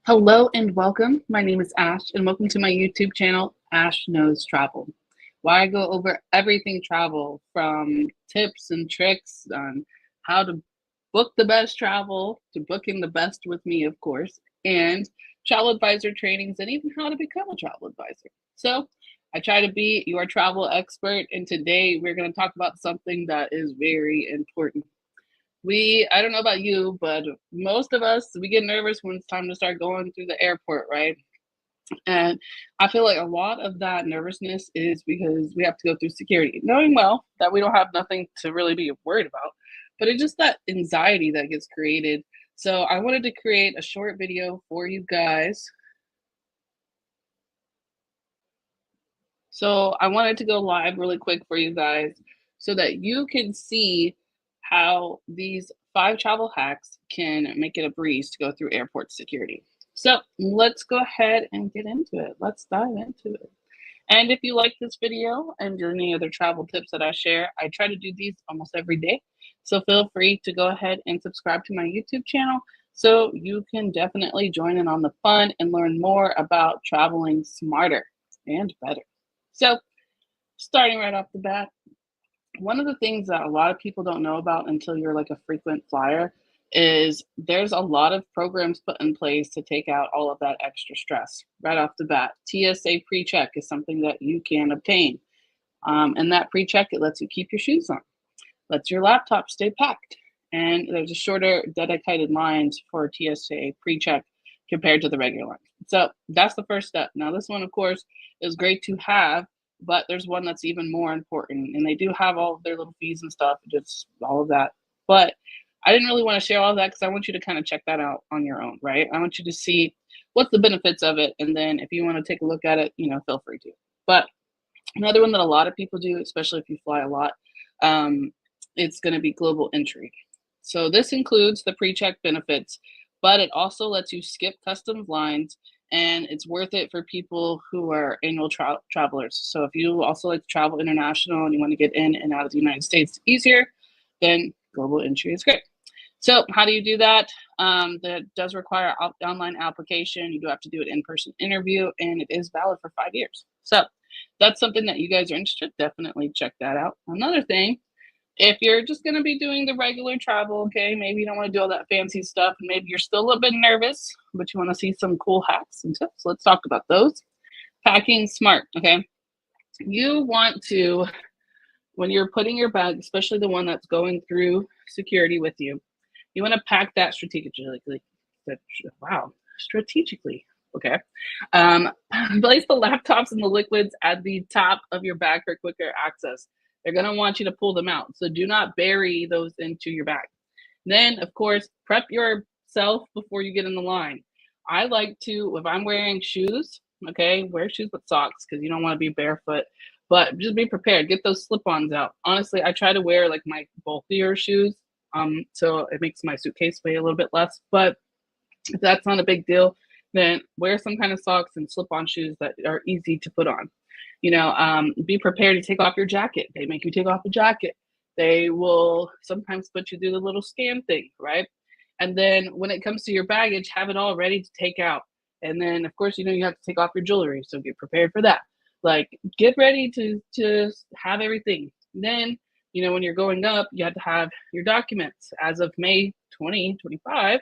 Hello and welcome. My name is Ash, and welcome to my YouTube channel, Ash Knows Travel, where I go over everything travel, from tips and tricks on how to book the best travel to booking the best with me, of course, and travel advisor trainings, and even how to become a travel advisor. So I try to be your travel expert, and today we're going to talk about something that is very important. I don't know about you, but most of us, we get nervous when it's time to start going through the airport, right? And I feel like a lot of that nervousness is because we have to go through security, knowing well that we don't have nothing to really be worried about, but it's just that anxiety that gets created. So I wanted to create a short video for you guys. So I wanted to go live really quick for you guys so that you can see how these 5 travel hacks can make it a breeze to go through airport security. So let's go ahead and get into it. Let's dive into it. And if you like this video and any other travel tips that I share, I try to do these almost every day. So feel free to go ahead and subscribe to my YouTube channel so you can definitely join in on the fun and learn more about traveling smarter and better. So starting right off the bat, one of the things that a lot of people don't know about until you're like a frequent flyer is there's a lot of programs put in place to take out all of that extra stress right off the bat. TSA pre-check is something that you can obtain. And that pre-check, it lets you keep your shoes on, lets your laptop stay packed. And there's a shorter dedicated lines for TSA pre-check compared to the regular lines. So that's the first step. Now, this one, of course, is great to have, but there's one that's even more important. And they do have all of their little fees and stuff, just all of that. But I didn't really want to share all of that because I want you to kind of check that out on your own, right? I want you to see what's the benefits of it. And then if you want to take a look at it, feel free to. But another one that a lot of people do, especially if you fly a lot, it's going to be global entry. So this includes the pre-check benefits, but it also lets you skip customs lines, and it's worth it for people who are annual travelers. So if you also like to travel international and you want to get in and out of the United States easier, then global entry is great. So how do you do that? That does require online application. You do have to do an in-person interview, and it is valid for 5 years. So that's something that you guys are interested, definitely check that out. Another thing, if you're just going to be doing the regular travel, okay, maybe you don't want to do all that fancy stuff, and maybe you're still a little bit nervous, but you want to see some cool hacks and tips. Let's talk about those. Packing smart, okay? You want to, when you're putting your bag, especially the one that's going through security with you, you want to pack that strategically. Wow, strategically. Okay. Place the laptops and the liquids at the top of your bag for quicker access. They're going to want you to pull them out. So do not bury those into your bag. Then, of course, prep yourself before you get in the line. I like to, if I'm wearing shoes, okay, wear shoes with socks because you don't want to be barefoot. But just be prepared. Get those slip-ons out. Honestly, I try to wear like my bulkier shoes, so it makes my suitcase weigh a little bit less. But if that's not a big deal, then wear some kind of socks and slip-on shoes that are easy to put on. Be prepared to take off your jacket. They make you take off a jacket. They will sometimes put you through the little scan thing, right? And then when it comes to your baggage, have it all ready to take out. And then, of course, you have to take off your jewelry, so get prepared for that. Like, get ready to have everything. Then, when you're going up, you have to have your documents. As of May 2025,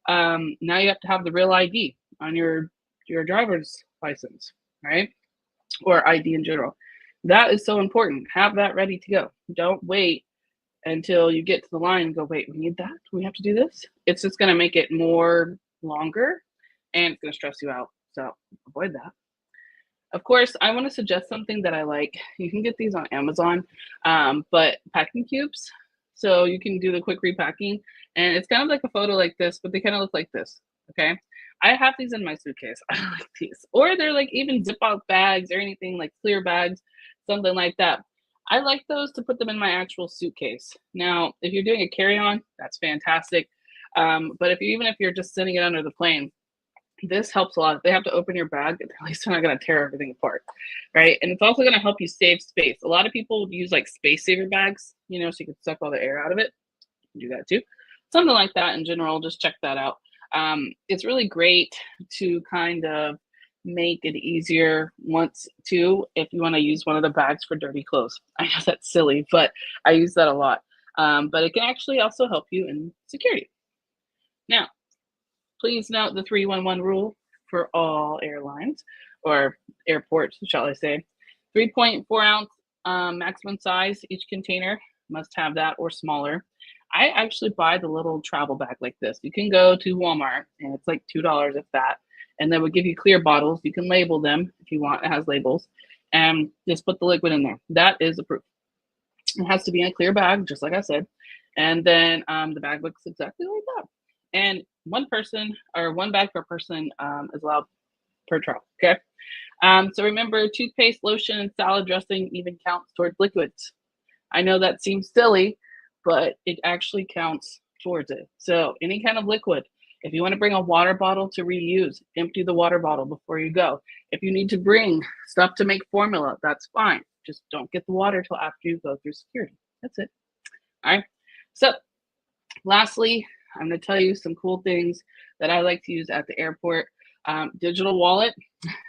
now you have to have the real ID on your driver's license, right? Or ID in general. That is so important. Have that ready to go. Don't wait until you get to the line and go, wait, we need that? We have to do this? It's just going to make it more longer, and it's going to stress you out. So avoid that. Of course, I want to suggest something that I like. You can get these on Amazon, but packing cubes. So you can do the quick repacking, and it's kind of like a photo like this, but they kind of look like this. Okay. I have these in my suitcase. I like these. Or they're like even Ziploc bags or anything like clear bags, something like that. I like those to put them in my actual suitcase. Now, if you're doing a carry-on, that's fantastic. But even if you're just sitting it under the plane, this helps a lot. If they have to open your bag, at least they're not going to tear everything apart, right? And it's also going to help you save space. A lot of people use like space saver bags, so you can suck all the air out of it. You can do that too. Something like that in general, just check that out. It's really great to kind of make it easier if you want to use one of the bags for dirty clothes. I know that's silly, but I use that a lot. But it can actually also help you in security. Now, please note the 311 rule for all airlines or airports, shall I say. 3.4 ounce maximum size. Each container must have that or smaller. I actually buy the little travel bag like this. You can go to Walmart and it's like $2 if that. And they would give you clear bottles. You can label them if you want. It has labels. And just put the liquid in there. That is approved. It has to be in a clear bag, just like I said. And then the bag looks exactly like that. And one bag per person is allowed per travel. Okay. So remember, toothpaste, lotion, and salad dressing even counts towards liquids. I know that seems silly, but it actually counts towards it. So any kind of liquid. If you want to bring a water bottle to reuse, empty the water bottle before you go. If you need to bring stuff to make formula, that's fine. Just don't get the water till after you go through security. That's it. All right. So lastly, I'm going to tell you some cool things that I like to use at the airport. Digital wallet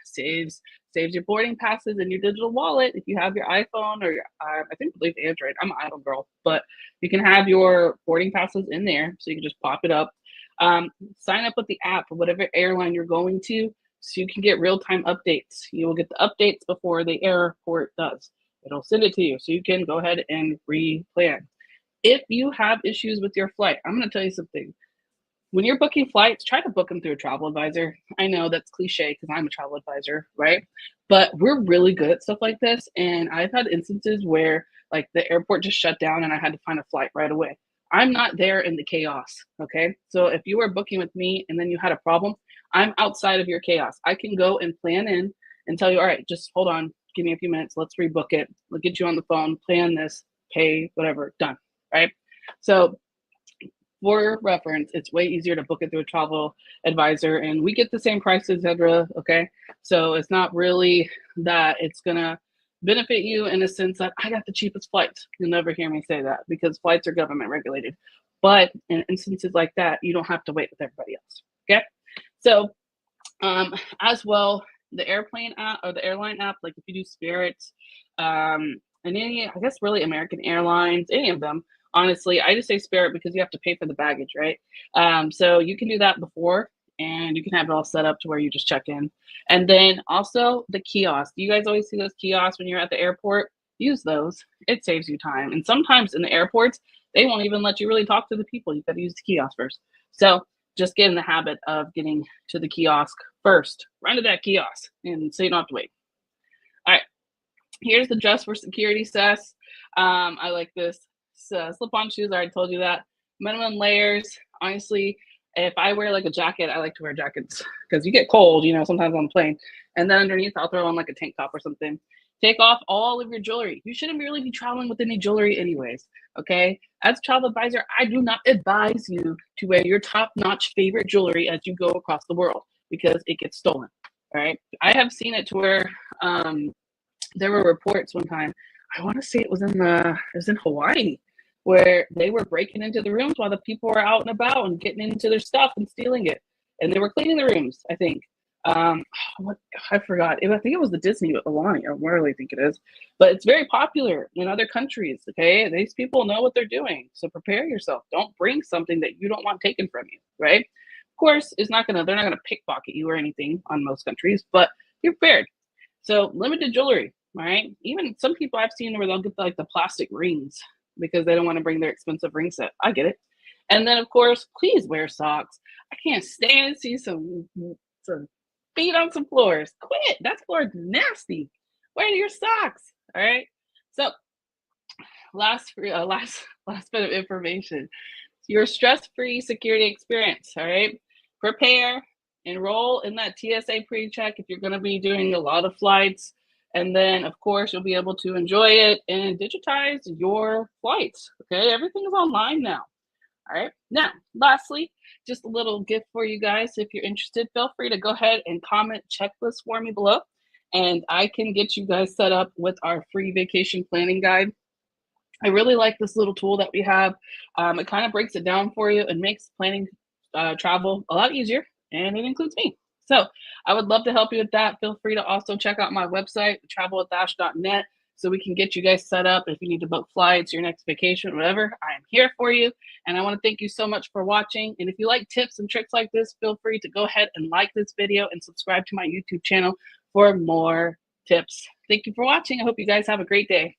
saves your boarding passes in your digital wallet. If you have your iPhone or your, I believe Android, I'm an iPhone girl, but you can have your boarding passes in there, so you can just pop it up. Sign up with the app for whatever airline you're going to, so you can get real-time updates. You will get the updates before the airport does. It'll send it to you, so you can go ahead and re-plan. If you have issues with your flight, I'm going to tell you something. When you're booking flights, try to book them through a travel advisor. I know that's cliche because I'm a travel advisor, right? But we're really good at stuff like this. And I've had instances where like the airport just shut down and I had to find a flight right away. I'm not there in the chaos, okay? So if you were booking with me and then you had a problem, I'm outside of your chaos. I can go and plan in and tell you, all right, just hold on, give me a few minutes, let's rebook it. We'll get you on the phone, plan this, pay, whatever, done, right? So for reference, it's way easier to book it through a travel advisor, and we get the same price as Zebra, okay? So it's not really that it's gonna benefit you in a sense that I got the cheapest flights. You'll never hear me say that because flights are government regulated. But in instances like that, you don't have to wait with everybody else, okay? So as well, the airplane app or the airline app, like if you do Spirit, and any, I guess really American Airlines, any of them, honestly, I just say Spirit because you have to pay for the baggage, right? So you can do that before and you can have it all set up to where you just check in. And then also the kiosk. You guys always see those kiosks when you're at the airport? Use those. It saves you time. And sometimes in the airports, they won't even let you really talk to the people. You got to use the kiosk first. So just get in the habit of getting to the kiosk first. Run to that kiosk and so you don't have to wait. All right. Here's the dress for security sess. I like this. Slip-on shoes, I already told you that. Minimum layers. Honestly, if I wear like a jacket, I like to wear jackets because you get cold, sometimes on the plane. And then underneath, I'll throw on like a tank top or something. Take off all of your jewelry. You shouldn't really be traveling with any jewelry anyways, okay? As a travel advisor, I do not advise you to wear your top-notch favorite jewelry as you go across the world because it gets stolen, all right? I have seen it to where there were reports one time, I want to say it was in Hawaii, where they were breaking into the rooms while the people were out and about and getting into their stuff and stealing it. And they were cleaning the rooms, I think. I forgot. I think it was the Disney with Alani, or where I think it is. But it's very popular in other countries, okay? These people know what they're doing. So prepare yourself. Don't bring something that you don't want taken from you, right? Of course, they're not gonna pickpocket you or anything on most countries, but you're prepared. So limited jewelry, right? Even some people I've seen where they'll get like the plastic rings because they don't want to bring their expensive ring set. I get it. And then of course, please wear socks. I can't stand to see some feet on some floors. Quit. That floor is nasty. Where are your socks? All right. So last bit of information. Your stress-free security experience. All right. Prepare, enroll in that TSA pre-check if you're going to be doing a lot of flights. And then, of course, you'll be able to enjoy it and digitize your flights. Okay. Everything is online now. All right. Now, lastly, just a little gift for you guys. If you're interested, feel free to go ahead and comment checklist for me below, and I can get you guys set up with our free vacation planning guide. I really like this little tool that we have. It kind of breaks it down for you and makes planning travel a lot easier, and it includes me. So I would love to help you with that. Feel free to also check out my website, travelwithash.net, so we can get you guys set up. If you need to book flights, your next vacation, whatever, I am here for you. And I want to thank you so much for watching. And if you like tips and tricks like this, feel free to go ahead and like this video and subscribe to my YouTube channel for more tips. Thank you for watching. I hope you guys have a great day.